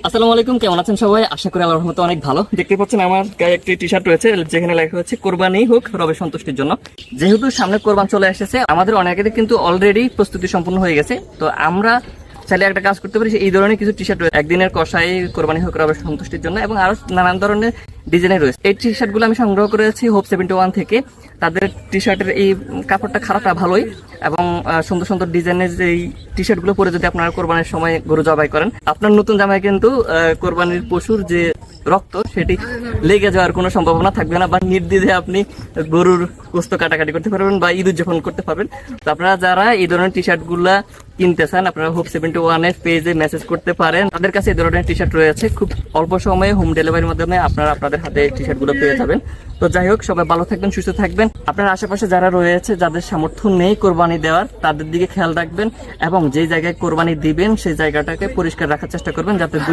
আসসালামু আলাইকুম, কেমন আছেন সবাই? আশা করি আল্লাহর রহমতে অনেক ভালো। দেখতে পাচ্ছেন আমার গায়ে একটি টি শার্ট রয়েছে যেখানে লেখা হচ্ছে কোরবানি হোক রবের সন্তুষ্টির জন্য। যেহেতু সামনে কোরবান চলে এসেছে, আমাদের অনেকেরই কিন্তু অলরেডি প্রস্তুতি সম্পূর্ণ হয়ে গেছে। তো আমরা চাইলে একটা কাজ করতে পারি, এই ধরনের কিছু টি শার্ট রয়েছে একদিনের কষাই কোরবানি হোক রবের সন্তুষ্টির জন্য, এবং আরো নানান ধরনের ডিজাইনের রয়েছে। এই টি শার্টগুলো আমি সংগ্রহ করেছি হোপ 71 থেকে। তাদের টি শার্টের এই কাপড়টা খারাপ না, ভালোই, এবং সুন্দর সুন্দর ডিজাইনের যে টি শার্ট গুলো পরে যদি আপনারা কোরবানির সময় গরু জবাই করেন, আপনার নতুন জামায় কিন্তু কোরবানির পশুর যে রক্ত সেটি লেগে যাওয়ার কোনো সম্ভাবনা থাকবে না, বা নির্দ্বিধায় আপনি গরুর গোস্ত কাটাকাটি করতে পারবেন বা ঈদ উদযাপন করতে পারবেন। তো আপনারা যারা এই ধরনের টি শার্ট গুলা কিনতে চান, আপনারা হোপ 71 এর পেজে মেসেজ করতে পারেন। তাদের কাছে এই ধরনের টি শার্ট রয়েছে, খুব অল্প সময়ে হোম ডেলিভারির মাধ্যমে আপনারা আপনাদের হাতে টি শার্ট গুলো পেয়ে যাবেন। তো যাই হোক, সবাই ভালো থাকবেন, সুস্থ থাকবেন। আপনার আশেপাশে যারা রয়েছে, যাদের সামর্থ্য নেই কোরবানি দেওয়ার, তাদের দিকে খেয়াল রাখবেন, এবং যে জায়গায় কোরবানি দিবেন সেই জায়গাটাকে পরিষ্কার রাখার চেষ্টা করবেন, যাতে